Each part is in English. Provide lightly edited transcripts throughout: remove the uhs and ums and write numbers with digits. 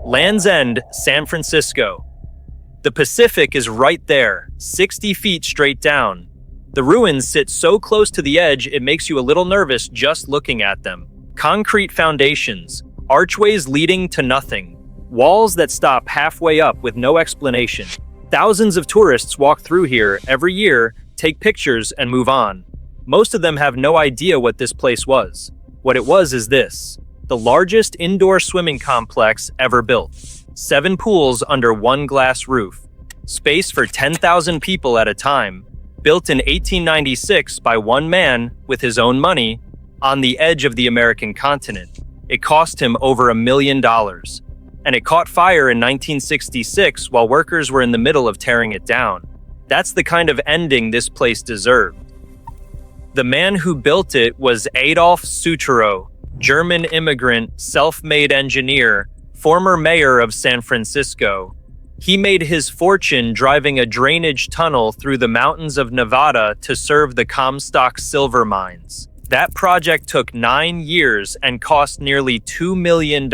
Land's End, San Francisco. The Pacific is right there, 60 feet straight down. The ruins sit so close to the edge it makes you a little nervous just looking at them. Concrete foundations, archways leading to nothing, walls that stop halfway up with no explanation. Thousands of tourists walk through here every year, take pictures, and move on. Most of them have no idea what this place was. What it was is this: the largest indoor swimming complex ever built. 7 pools under one glass roof. Space for 10,000 people at a time. Built in 1896 by one man with his own money on the edge of the American continent. It cost him over $1 million. And it caught fire in 1966 while workers were in the middle of tearing it down. That's the kind of ending this place deserved. The man who built it was Adolph Sutro, German immigrant, self-made engineer, former mayor of San Francisco. He made his fortune driving a drainage tunnel through the mountains of Nevada to serve the Comstock silver mines. That project took 9 years and cost nearly $2 million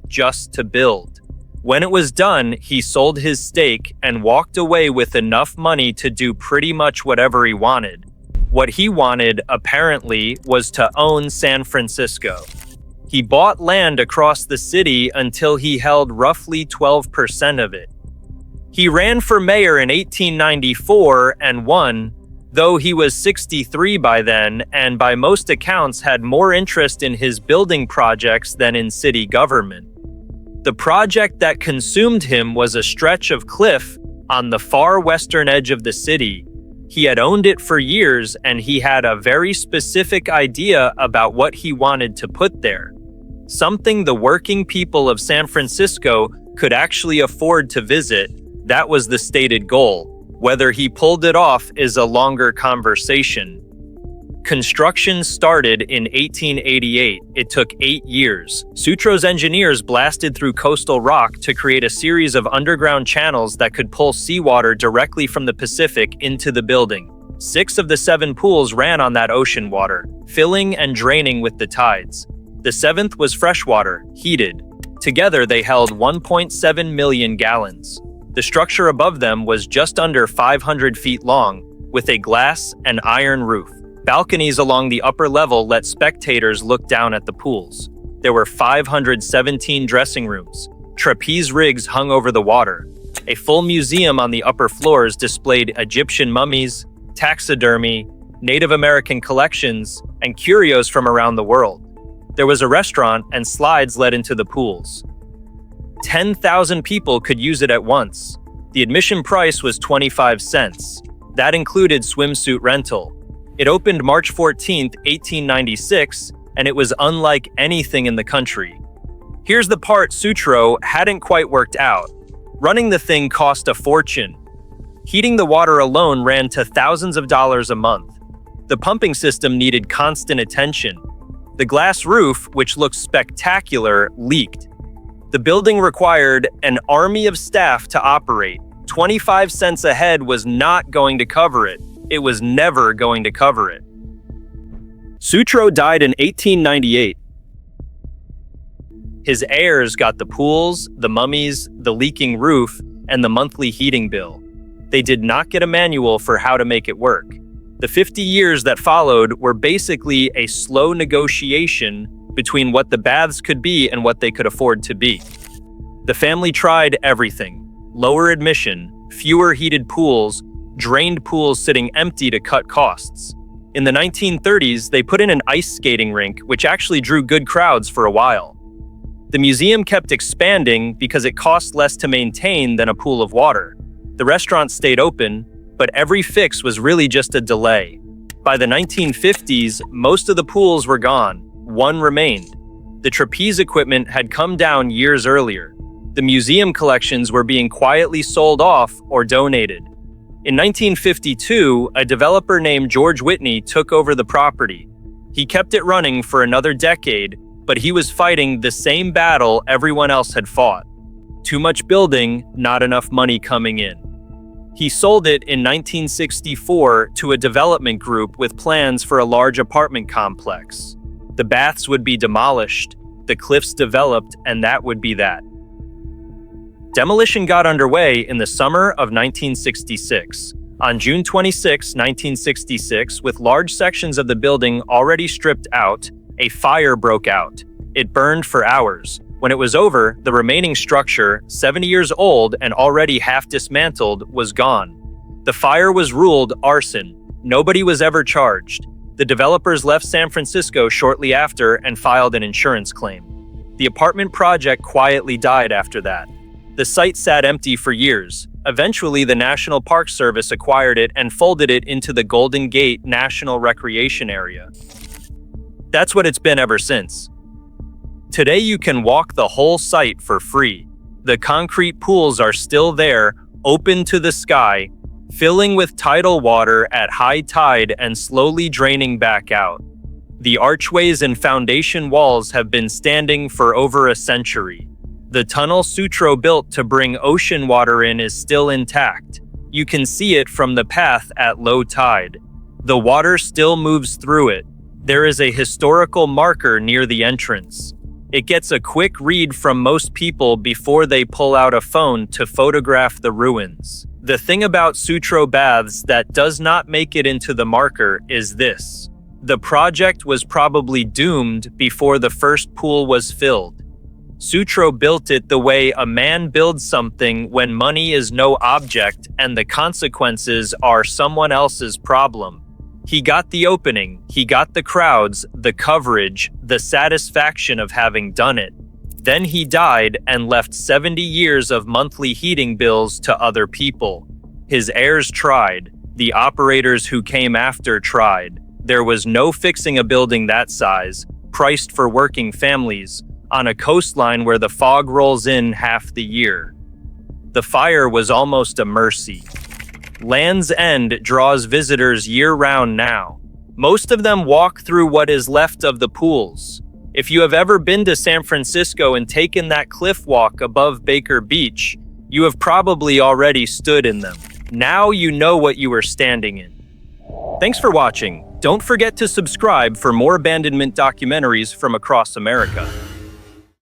just to build. When it was done, he sold his stake and walked away with enough money to do pretty much whatever he wanted. What he wanted, apparently, was to own San Francisco. He bought land across the city until he held roughly 12% of it. He ran for mayor in 1894 and won, though he was 63 by then and by most accounts had more interest in his building projects than in city government. The project that consumed him was a stretch of cliff on the far western edge of the city. He had owned it for years and he had a very specific idea about what he wanted to put there. Something the working people of San Francisco could actually afford to visit. That was the stated goal. Whether he pulled it off is a longer conversation. Construction started in 1888. It took 8 years. Sutro's engineers blasted through coastal rock to create a series of underground channels that could pull seawater directly from the Pacific into the building. 6 of the 7 pools ran on that ocean water, filling and draining with the tides. The 7th was freshwater, heated. Together they held 1.7 million gallons. The structure above them was just under 500 feet long, with a glass and iron roof. Balconies along the upper level let spectators look down at the pools. There were 517 dressing rooms. Trapeze rigs hung over the water. A full museum on the upper floors displayed Egyptian mummies, taxidermy, Native American collections, and curios from around the world. There was a restaurant and slides led into the pools. 10,000 people could use it at once. The admission price was 25 cents. That included swimsuit rental. It opened March 14, 1896, and it was unlike anything in the country. Here's the part Sutro hadn't quite worked out. Running the thing cost a fortune. Heating the water alone ran to thousands of dollars a month. The pumping system needed constant attention. The glass roof, which looked spectacular, leaked. The building required an army of staff to operate. 25 cents a head was not going to cover it. It was never going to cover it. Sutro died in 1898. His heirs got the pools, the mummies, the leaking roof, and the monthly heating bill. They did not get a manual for how to make it work. The 50 years that followed were basically a slow negotiation between what the baths could be and what they could afford to be. The family tried everything: lower admission, fewer heated pools, drained pools sitting empty to cut costs. In the 1930s, they put in an ice skating rink, which actually drew good crowds for a while. The museum kept expanding because it cost less to maintain than a pool of water. The restaurant stayed open, but every fix was really just a delay. By the 1950s, most of the pools were gone. One remained. The trapeze equipment had come down years earlier. The museum collections were being quietly sold off or donated. In 1952, a developer named George Whitney took over the property. He kept it running for another decade, but he was fighting the same battle everyone else had fought. Too much building, not enough money coming in. He sold it in 1964 to a development group with plans for a large apartment complex. The baths would be demolished, the cliffs developed, and that would be that. Demolition got underway in the summer of 1966. On June 26, 1966, with large sections of the building already stripped out, a fire broke out. It burned for hours. When it was over, the remaining structure, 70 years old and already half dismantled, was gone. The fire was ruled arson. Nobody was ever charged. The developers left San Francisco shortly after and filed an insurance claim. The apartment project quietly died after that. The site sat empty for years. Eventually, the National Park Service acquired it and folded it into the Golden Gate National Recreation Area. That's what it's been ever since. Today, you can walk the whole site for free. The concrete pools are still there, open to the sky, filling with tidal water at high tide and slowly draining back out. The archways and foundation walls have been standing for over a century. The tunnel Sutro built to bring ocean water in is still intact. You can see it from the path at low tide. The water still moves through it. There is a historical marker near the entrance. It gets a quick read from most people before they pull out a phone to photograph the ruins. The thing about Sutro Baths that does not make it into the marker is this. The project was probably doomed before the first pool was filled. Sutro built it the way a man builds something when money is no object and the consequences are someone else's problem. He got the opening, he got the crowds, the coverage, the satisfaction of having done it. Then he died and left 70 years of monthly heating bills to other people. His heirs tried. The operators who came after tried. There was no fixing a building that size, priced for working families, on a coastline where the fog rolls in half the year. The fire was almost a mercy. Land's End draws visitors year-round now. Most of them walk through what is left of the pools. If you have ever been to San Francisco and taken that cliff walk above Baker Beach, you have probably already stood in them. Now you know what you are standing in. Thanks for watching. Don't forget to subscribe for more abandonment documentaries from across America.